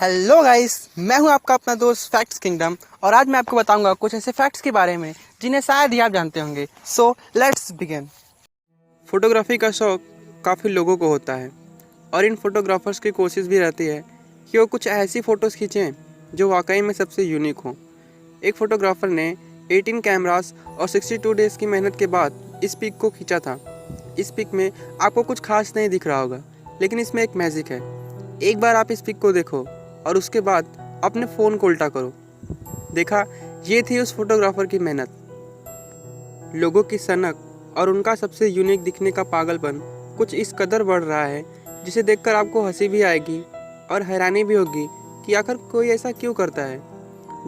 Hello guys, मैं हूं आपका अपना दोस्त फैक्ट्स किंगडम और आज मैं आपको बताऊंगा कुछ ऐसे फैक्ट्स के बारे में जिन्हें शायद ही आप जानते होंगे। So let's begin. फोटोग्राफी का शौक काफ़ी लोगों को होता है और इन फोटोग्राफर्स की कोशिश भी रहती है कि वो कुछ ऐसी फ़ोटोज़ खींचें जो वाकई में सबसे यूनिक हों। एक फ़ोटोग्राफ़र ने 18 कैमरास और 62 डेज़ की मेहनत के बाद इस पिक को खींचा था। इस पिक में आपको कुछ खास नहीं दिख रहा होगा, लेकिन इसमें एक मैजिक है। एक बार आप इस पिक को देखो और उसके बाद अपने फ़ोन को उल्टा करो। देखा, ये थी उस फोटोग्राफर की मेहनत। लोगों की सनक और उनका सबसे यूनिक दिखने का पागलपन कुछ इस कदर बढ़ रहा है जिसे देखकर आपको हंसी भी आएगी और हैरानी भी होगी कि आखिर कोई ऐसा क्यों करता है।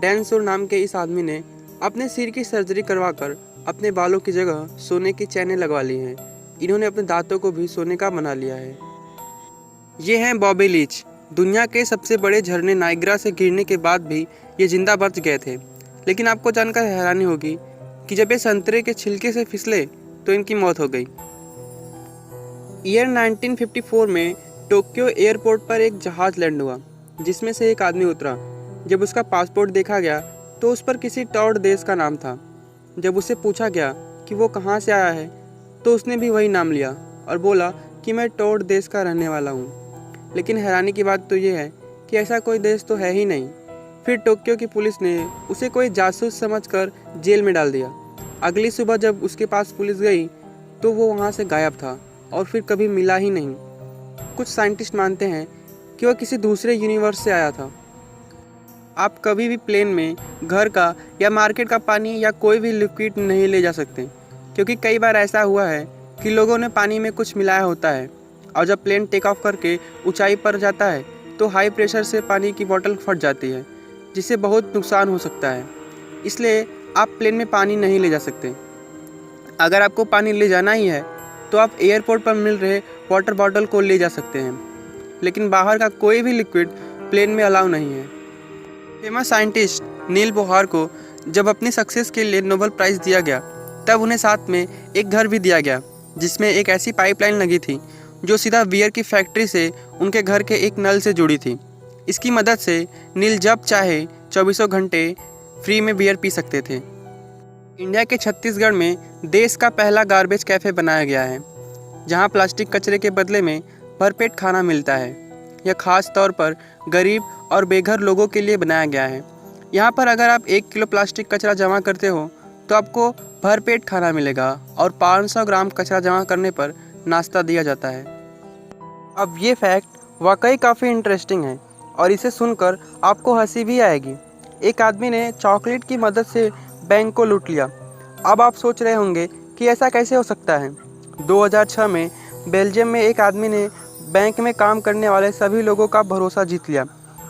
डैन सुर नाम के इस आदमी ने अपने सिर की सर्जरी करवाकर अपने बालों की जगह सोने की चैनें लगवा ली हैं। इन्होंने अपने दांतों को भी सोने का बना लिया है। ये हैं बॉबी लीच। दुनिया के सबसे बड़े झरने नाइग्रा से गिरने के बाद भी ये जिंदा बच गए थे। लेकिन आपको जानकर हैरानी होगी कि जब ये संतरे के छिलके से फिसले तो इनकी मौत हो गई। ईयर 1954 में टोक्यो एयरपोर्ट पर एक जहाज़ लैंड हुआ जिसमें से एक आदमी उतरा। जब उसका पासपोर्ट देखा गया तो उस पर किसी टॉड देश का नाम था। जब उससे पूछा गया कि वो कहाँ से आया है तो उसने भी वही नाम लिया और बोला कि मैं टॉड देश का रहने वाला हूँ। लेकिन हैरानी की बात तो ये है कि ऐसा कोई देश तो है ही नहीं। फिर टोक्यो की पुलिस ने उसे कोई जासूस समझकर जेल में डाल दिया। अगली सुबह जब उसके पास पुलिस गई तो वो वहाँ से गायब था और फिर कभी मिला ही नहीं। कुछ साइंटिस्ट मानते हैं कि वह किसी दूसरे यूनिवर्स से आया था। आप कभी भी प्लेन में घर का या मार्केट का पानी या कोई भी लिक्विड नहीं ले जा सकते, क्योंकि कई बार ऐसा हुआ है कि लोगों ने पानी में कुछ मिलाया होता है और जब प्लेन टेक ऑफ करके ऊंचाई पर जाता है तो हाई प्रेशर से पानी की बोतल फट जाती है, जिससे बहुत नुकसान हो सकता है। इसलिए आप प्लेन में पानी नहीं ले जा सकते। अगर आपको पानी ले जाना ही है तो आप एयरपोर्ट पर मिल रहे वाटर बॉटल को ले जा सकते हैं, लेकिन बाहर का कोई भी लिक्विड प्लेन में अलाउ नहीं है। फेमस साइंटिस्ट नील बोहर को जब अपनी सक्सेस के लिए नोबेल प्राइज़ दिया गया तब उन्हें साथ में एक घर भी दिया गया जिसमें एक ऐसी पाइपलाइन लगी थी जो सीधा बियर की फैक्ट्री से उनके घर के एक नल से जुड़ी थी। इसकी मदद से नील जब चाहे चौबीसों घंटे फ्री में बियर पी सकते थे। इंडिया के छत्तीसगढ़ में देश का पहला गार्बेज कैफ़े बनाया गया है जहां प्लास्टिक कचरे के बदले में भरपेट खाना मिलता है। यह खास तौर पर गरीब और बेघर लोगों के लिए बनाया गया है। यहाँ पर अगर आप 1 किलो प्लास्टिक कचरा जमा करते हो तो आपको भरपेट खाना मिलेगा और 500 ग्राम कचरा जमा करने पर नाश्ता दिया जाता है। अब ये फैक्ट वाकई काफ़ी इंटरेस्टिंग है और इसे सुनकर आपको हंसी भी आएगी। एक आदमी ने चॉकलेट की मदद से बैंक को लूट लिया। अब आप सोच रहे होंगे कि ऐसा कैसे हो सकता है। 2006 में बेल्जियम में एक आदमी ने बैंक में काम करने वाले सभी लोगों का भरोसा जीत लिया,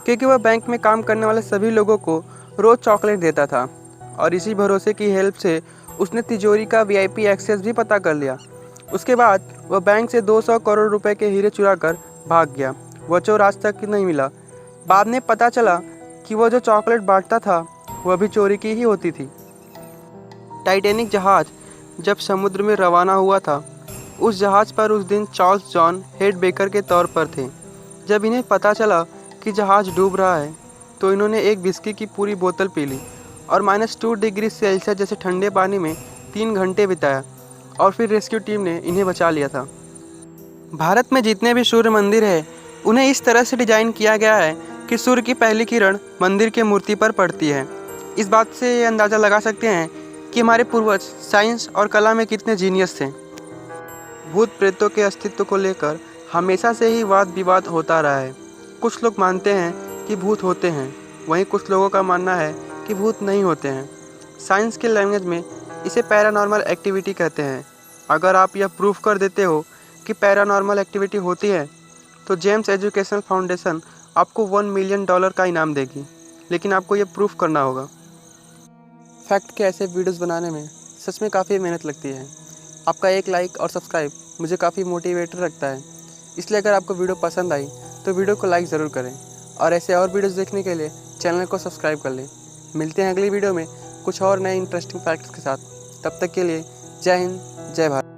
क्योंकि वह बैंक में काम करने वाले सभी लोगों को रोज़ चॉकलेट देता था और इसी भरोसे की हेल्प से उसने तिजोरी का वीआईपी एक्सेस भी पता कर लिया। उसके बाद वह बैंक से 200 करोड़ रुपए के हीरे चुरा कर भाग गया। वह चोर आज तक नहीं मिला। बाद में पता चला कि वह जो चॉकलेट बांटता था वह भी चोरी की ही होती थी। टाइटैनिक जहाज़ जब समुद्र में रवाना हुआ था, उस जहाज़ पर उस दिन चार्ल्स जॉन हेड बेकर के तौर पर थे। जब इन्हें पता चला कि जहाज़ डूब रहा है तो इन्होंने एक विस्की की पूरी बोतल पी ली और -2 डिग्री सेल्सियस जैसे ठंडे पानी में 3 घंटे बिताया और फिर रेस्क्यू टीम ने इन्हें बचा लिया था। भारत में जितने भी सूर्य मंदिर है उन्हें इस तरह से डिजाइन किया गया है कि सूर्य की पहली किरण मंदिर के मूर्ति पर पड़ती है। इस बात से ये अंदाज़ा लगा सकते हैं कि हमारे पूर्वज साइंस और कला में कितने जीनियस थे। भूत प्रेतों के अस्तित्व को लेकर हमेशा से ही वाद विवाद होता रहा है। कुछ लोग मानते हैं कि भूत होते हैं, वहीं कुछ लोगों का मानना है कि भूत नहीं होते हैं। साइंस के लैंग्वेज में इसे पैरानॉर्मल एक्टिविटी कहते हैं। अगर आप यह प्रूफ कर देते हो कि पैरानॉर्मल एक्टिविटी होती है तो जेम्स एजुकेशनल फाउंडेशन आपको $1 मिलियन का इनाम देगी, लेकिन आपको यह प्रूफ करना होगा। फैक्ट के ऐसे वीडियोस बनाने में सच में काफ़ी मेहनत लगती है। आपका एक लाइक और सब्सक्राइब मुझे काफ़ी मोटिवेटेड रखता है। इसलिए अगर आपको वीडियो पसंद आई तो वीडियो को लाइक ज़रूर करें और ऐसे और वीडियोस देखने के लिए चैनल को सब्सक्राइब कर लें। मिलते हैं अगली वीडियो में कुछ और नए इंटरेस्टिंग फैक्ट्स के साथ। तब तक के लिए जय हिंद, जय भारत।